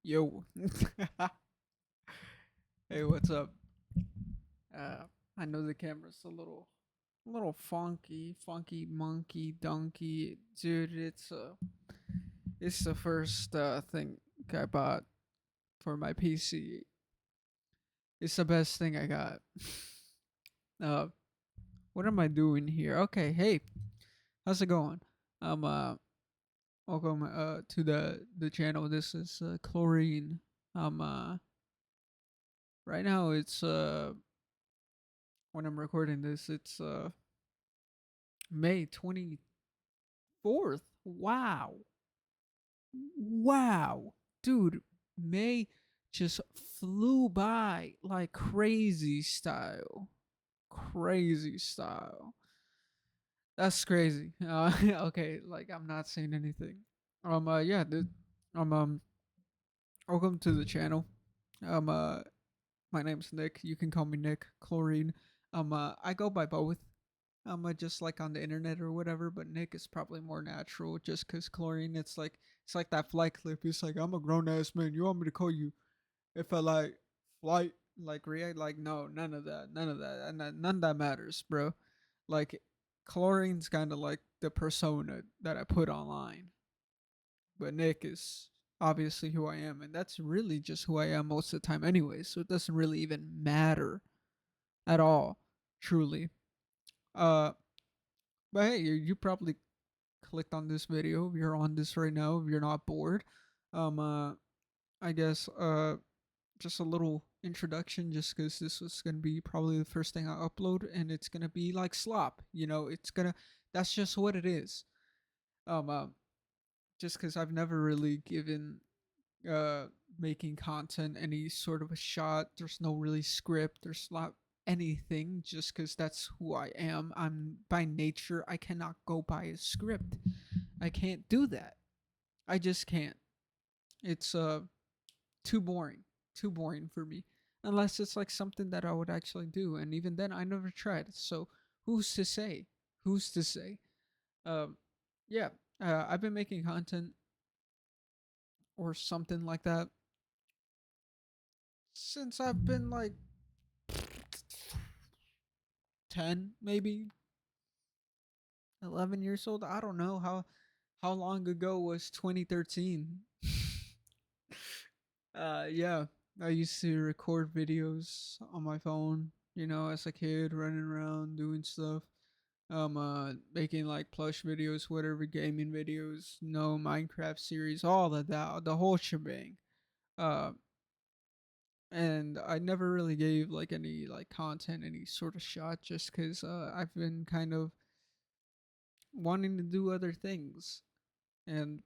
Yo. Hey, what's up? Uh, I know the camera's a little funky monkey donkey, dude. It's the first thing I bought for my PC. It's the best thing I got. uh, what am I doing here? Okay, hey, how's it going? Um, welcome to the channel. This is Chlorine. Right now it's when I'm recording this, it's May 24th. Wow. Wow. Dude, May just flew by like crazy style. Crazy style. That's crazy. Okay, like I'm not saying anything. Yeah, dude. Um, welcome to the channel. Um, uh, my name's Nick. You can call me Nick Chlorine. I go by both. Just like on the internet or whatever, but Nick is probably more natural just because Chlorine, it's like that flight clip. It's like, I'm a grown ass man. You want me to call you if I like flight, like react? Like, no, none of that. None of that. And none of that matters, bro. Like, Chlorine's kind of like the persona that I put online, but Nick is obviously who I am. And that's really just who I am most of the time, anyway. So it doesn't really even matter at all, truly. Uh, but hey, you probably clicked on this video, if you're on this right now, if you're not bored. Um, uh, I guess just a little introduction, just because this was gonna be probably the first thing I upload, and it's gonna be like slop. That's just what it is. Um, uh, just because I've never really given uh making content any sort of a shot. There's no really script. There's not anything. Just because that's who I am. I'm by nature. I cannot go by a script. I can't do that. I just can't. It's too boring. Too boring for me. Unless it's like something that I would actually do, and even then I never tried. So who's to say? Who's to say? Um yeah, I've been making content or something like that since I've been like 10, maybe 11 years old. I don't know how long ago was 2013. Yeah, I used to record videos on my phone, as a kid, running around doing stuff. Making like plush videos, whatever, gaming videos, no Minecraft series, all of that, the whole shebang. Uh, and I never really gave like any like content any sort of shot, just because I've been kind of wanting to do other things, and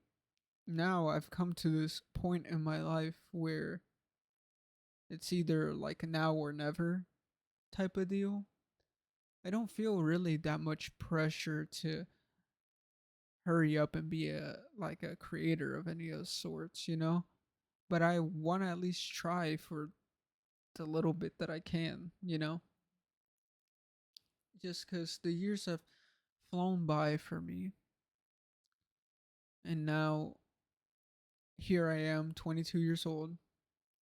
now I've come to this point in my life where it's either like now or never type of deal. I don't feel really that much pressure to hurry up and be a creator of any of those sorts. But I want to at least try for the little bit that I can. Just because the years have flown by for me, and now here I am, 22 years old,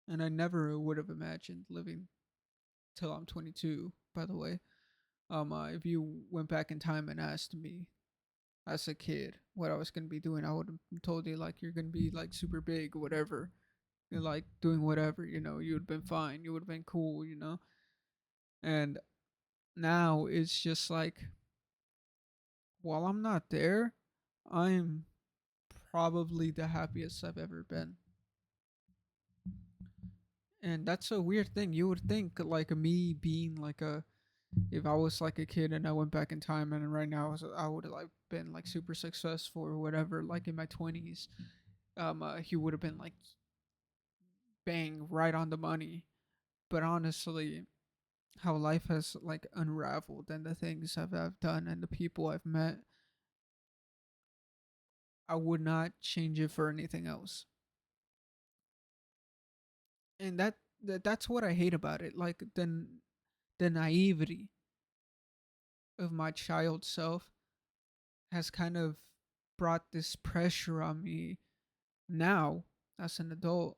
and I never would have imagined living till I'm 22. By the way, if you went back in time and asked me as a kid what I was gonna be doing, I would have told you like you're gonna be like super big, whatever. You're like doing whatever, you would have been fine. You would have been cool. And now it's just like, while I'm not there, I'm probably the happiest I've ever been. And that's a weird thing. You would think like me being like if I was like a kid and I went back in time and right now I would have like been like super successful or whatever, like in my 20s. He would have been like bang right on the money. But honestly, how life has like unraveled and the things I've done and the people I've met, I would not change it for anything else. And that's what I hate about it. Like the naivety of my child self has kind of brought this pressure on me now as an adult.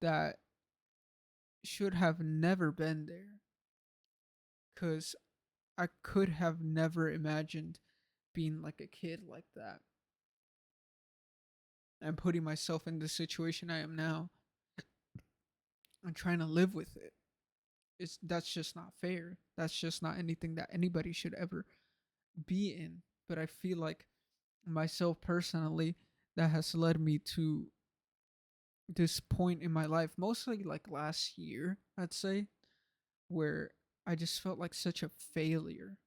that should have never been there, because I could have never imagined being like a kid like that and putting myself in the situation I am now and trying to live with it. That's just not fair. That's just not anything that anybody should ever be in. But I feel like myself personally, that has led me to this point in my life, mostly like last year, I'd say, where I just felt like such a failure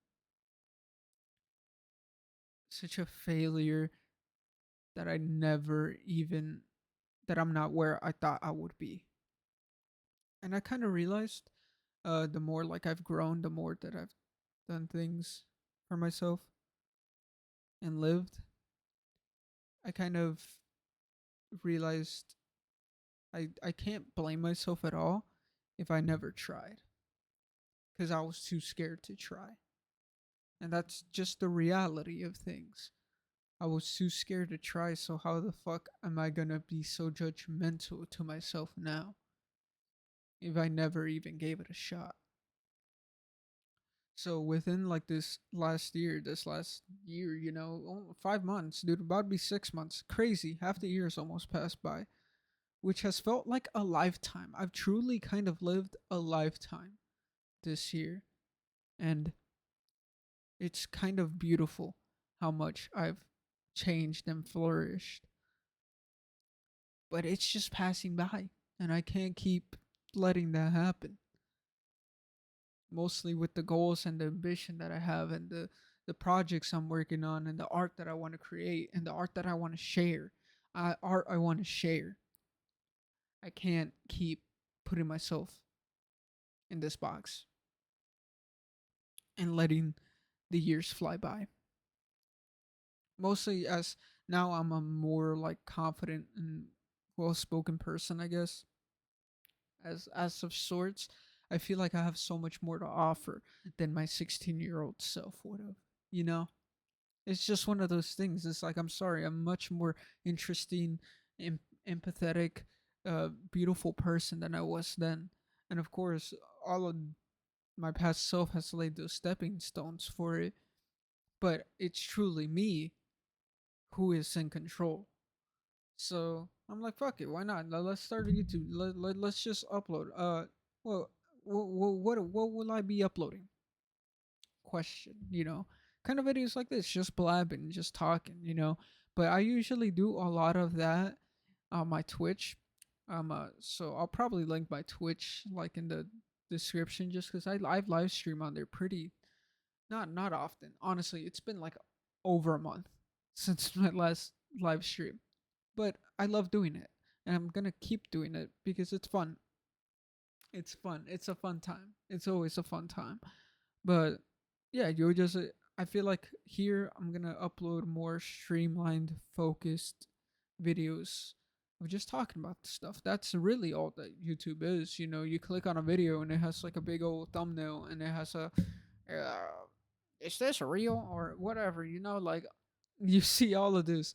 that I never even that I'm not where I thought I would be. And I kind of realized, the more like I've grown, the more that I've done things for myself and lived, I kind of realized I can't blame myself at all if I never tried, because I was too scared to try. And that's just the reality of things. I was too scared to try, so how the fuck am I gonna be so judgmental to myself now if I never even gave it a shot? So within like this last year, 5 months, dude, about to be 6 months. Crazy. Half the year's almost passed by, which has felt like a lifetime. I've truly kind of lived a lifetime this year. And it's kind of beautiful how much I've changed and flourished. But it's just passing by. And I can't keep letting that happen. Mostly with the goals and the ambition that I have, and the projects I'm working on, and the art that I want to create, and the art that I want to share. Art I want to share. I can't keep putting myself in this box and letting the years fly by. Mostly as now I'm a more like confident and well spoken person, I guess. As of sorts, I feel like I have so much more to offer than my 16-year-old self would have. You know, it's just one of those things. It's like, I'm sorry, I'm much more interesting, em- empathetic, beautiful person than I was then. And of course, all of my past self has laid those stepping stones for it. But it's truly me who is in control. So I'm like, fuck it, why not? Let's start a YouTube. Let's just upload. Well, what will I be uploading? Question. Kind of videos like this, just blabbing, just talking. But I usually do a lot of that on my Twitch. So I'll probably link my Twitch like in the description, just because I've live stream on there pretty not often. Honestly, it's been like over a month since my last live stream, but I love doing it, and I'm gonna keep doing it because it's fun. It's fun. It's a fun time. It's always a fun time. But yeah, you just. I feel like here I'm gonna upload more streamlined, focused videos of just talking about the stuff. That's really all that YouTube is. You click on a video and it has like a big old thumbnail, and it has uh, is this real or whatever? Like you see all of this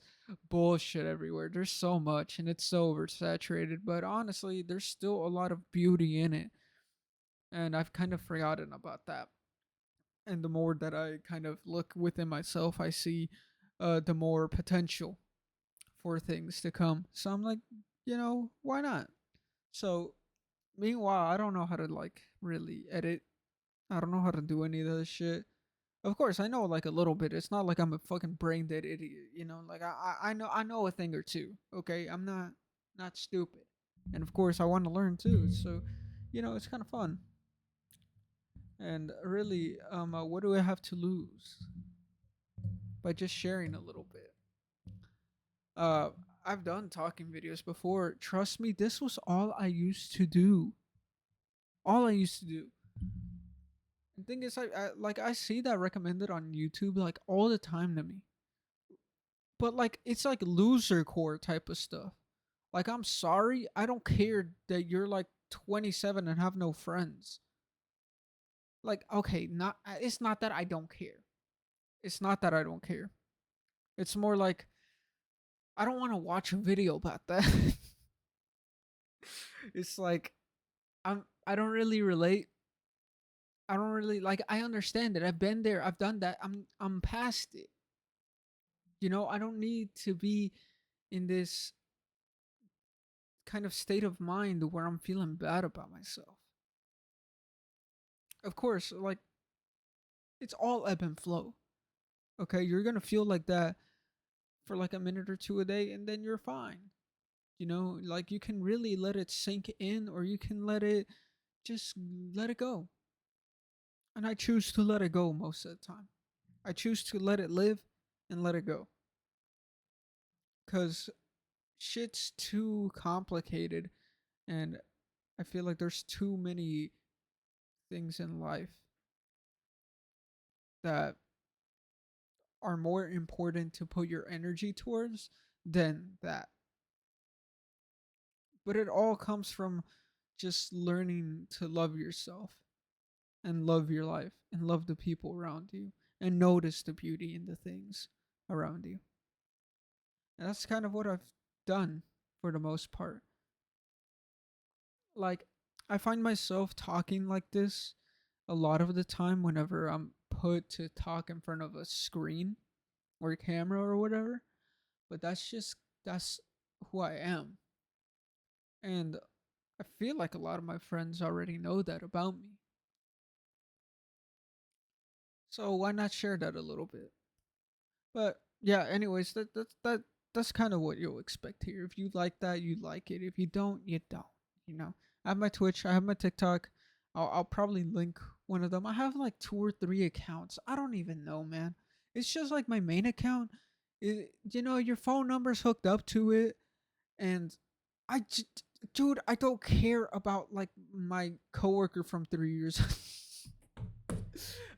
bullshit everywhere. There's so much and it's so oversaturated, but honestly, there's still a lot of beauty in it. And I've kind of forgotten about that. And the more that I kind of look within myself, I see the more potential for things to come. So I'm like, why not? So meanwhile, I don't know how to like really edit. I don't know how to do any of this shit. Of course, I know like a little bit. It's not like I'm a fucking brain dead idiot. Like I know a thing or two. Okay, I'm not stupid, and of course I want to learn too. So, it's kind of fun. And really, what do I have to lose by just sharing a little bit? Uh, I've done talking videos before. Trust me, this was all I used to do. All I used to do. The thing is, I see that recommended on YouTube like all the time to me. But like it's like loser core type of stuff. Like, I'm sorry, I don't care that you're like 27 and have no friends. Like, okay, not it's not that I don't care. It's not that I don't care. It's more like I don't want to watch a video about that. It's like I don't really relate. I don't really like I understand it. I've been there. I've done that. I'm past it. You know, I don't need to be in this kind of state of mind where I'm feeling bad about myself. Of course, like it's all ebb and flow. Okay, you're going to feel like that for like a minute or two a day and then you're fine. You know, like you can really let it sink in or you can let it just let it go. And I choose to let it go most of the time. I choose to let it live and let it go. Cuz shit's too complicated and I feel like there's too many things in life that are more important to put your energy towards than that. But it all comes from just learning to love yourself and love your life and love the people around you and notice the beauty in the things around you. And that's kind of what I've done for the most part. Like, I find myself talking like this a lot of the time whenever I'm put to talk in front of a screen or a camera or whatever. But that's who I am. And I feel like a lot of my friends already know that about me. So why not share that a little bit? But yeah, anyways, that's kind of what you'll expect here. If you like that, you like it. If you don't, you don't. You know, I have my Twitch, I have my TikTok. I'll probably link one of them. I have like two or three accounts. I don't even know, man. It's just like my main account. You know, your phone number's hooked up to it, and I, j- dude, I don't care about like my coworker from 3 years.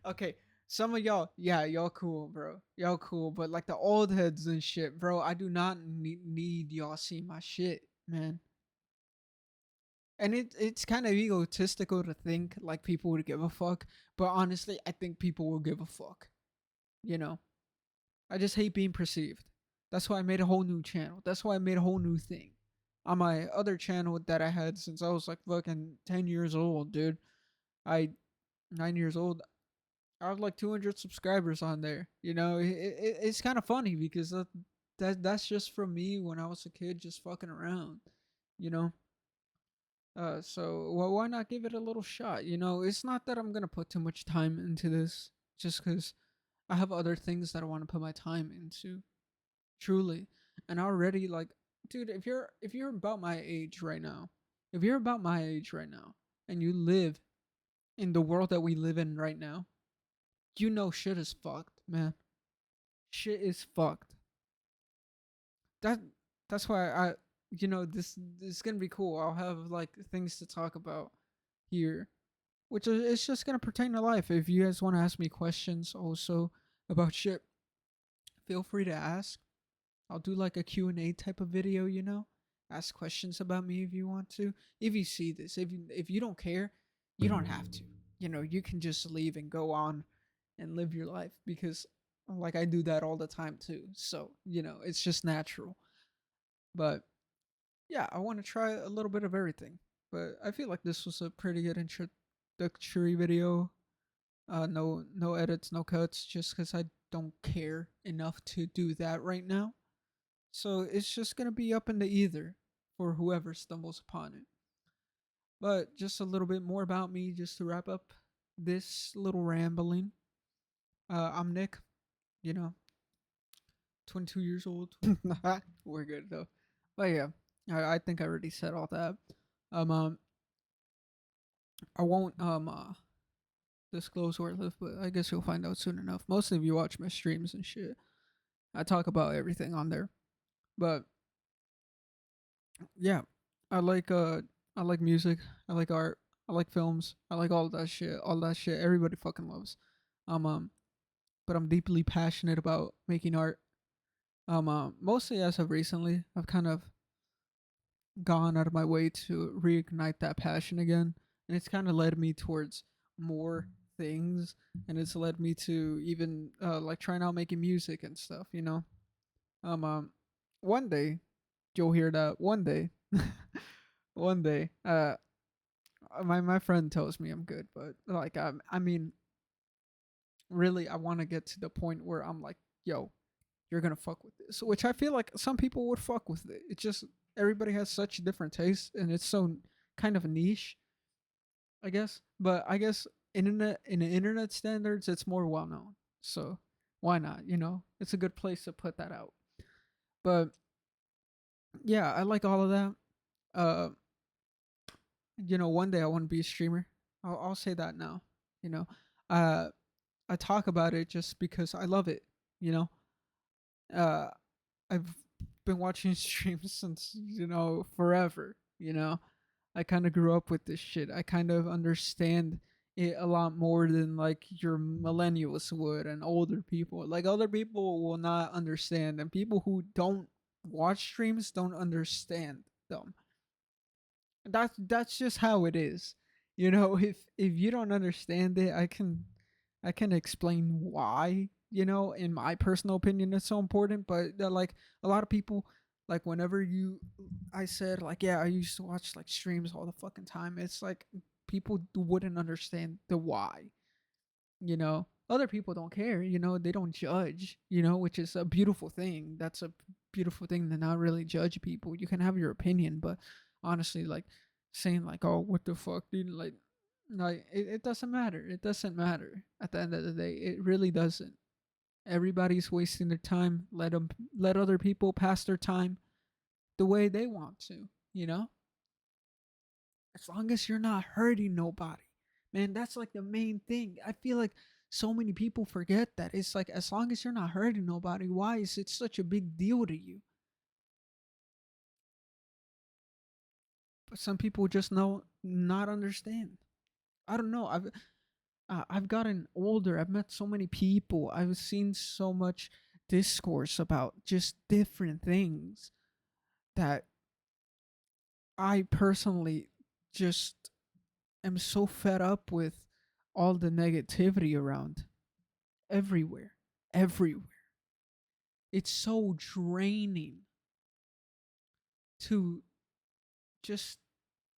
Okay, some of y'all, yeah, y'all cool, bro. Y'all cool, but like the old heads and shit, bro, I do not need y'all see my shit, man. And it's kind of egotistical to think like people would give a fuck, but honestly, I think people will give a fuck. You know, I just hate being perceived. That's why I made a whole new channel. That's why I made a whole new thing on my other channel that I had since I was like fucking 10 years old, dude. I 9 years old. I have like 200 subscribers on there. You know, it's kind of funny because that's just from me when I was a kid, just fucking around. You know, so why not give it a little shot? You know, it's not that I'm gonna put too much time into this, just because I have other things that I want to put my time into. Truly, and already like, dude, if you're about my age right now, if you're about my age right now, and you live in the world that we live in right now, you know shit is fucked, man. Shit is fucked. That that's why this is gonna be cool. I'll have like things to talk about here, which is it's just gonna pertain to life. If you guys want to ask me questions also about shit, feel free to ask. I'll do like a Q&A type of video, you know? Ask questions about me if you want to. If you see this, if you don't care, you don't have to. You know, you can just leave and go on and live your life because like I do that all the time too. So, you know, it's just natural. But yeah, I want to try a little bit of everything. But I feel like this was a pretty good introductory video. No edits, no cuts, just because I don't care enough to do that right now. So it's just gonna be up in the ether for whoever stumbles upon it. But just a little bit more about me, just to wrap up this little rambling. I'm Nick. You know, 22 years old. We're good though. But yeah, I think I already said all that. Um, um I won't disclose where I live, but I guess you'll find out soon enough. Mostly if you watch my streams and shit. I talk about everything on there. But yeah, I like uh I like music, I like art, I like films, I like all that shit. All that shit everybody fucking loves. Um but I'm deeply passionate about making art. Mostly as of recently, I've kind of gone out of my way to reignite that passion again, and it's kind of led me towards more things, and it's led me to even like trying out making music and stuff. You know, um, um one day you'll hear that one day. one day, my friend tells me I'm good, but like I mean, really, I want to get to the point where I'm like, yo, you're gonna fuck with this, which I feel like some people would fuck with it. It's just everybody has such different tastes, and it's so kind of niche, I guess. But I guess in the internet standards, it's more well known. So why not? You know, it's a good place to put that out. But yeah, I like all of that. Uh, you know, one day I want to be a streamer. I'll say that now. You know, uh, I talk about it just because I love it. You know, uh, I've been watching streams since forever. You know, I kind of grew up with this shit. I kind of understand it a lot more than like your millennials would and older people. Like other people will not understand, and people who don't watch streams don't understand them. That's just how it is. You know, if you don't understand it, I can explain why, in my personal opinion it's so important, but like a lot of people, like whenever you I said like, yeah, I used to watch like streams all the fucking time. It's like people wouldn't understand the why. Other people don't care, they don't judge, which is a beautiful thing. That's a beautiful thing, to not really judge people. You can have your opinion, but honestly, like saying like, oh, what the fuck, dude, like it doesn't matter. It doesn't matter at the end of the day. It really doesn't. Everybody's wasting their time. Let other people pass their time the way they want to, you know as long as you're not hurting nobody. Man, that's like the main thing. I feel like so many people forget that. It's like, as long as you're not hurting nobody, why is it such a big deal to you? But some people just know not understand. I don't know. I've gotten older. I've met so many people. I've seen so much discourse about just different things that I personally just am so fed up with all the negativity around everywhere. Everywhere. It's so draining to just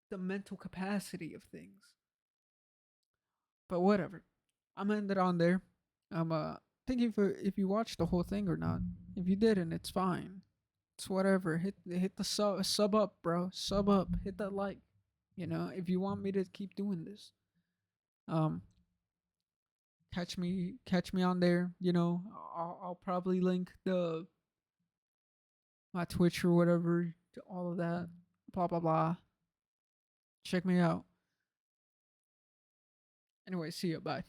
the mental capacity of things. But whatever. I'm gonna end it on there. I'm thinking if you watched the whole thing or not. If you didn't, it's fine. It's whatever. Hit the sub up, bro. Sub up. Hit that like. If you want me to keep doing this. Um catch me on there. I'll probably link the my Twitch or whatever to all of that. Blah blah blah. Check me out. Anyway, see ya. Bye.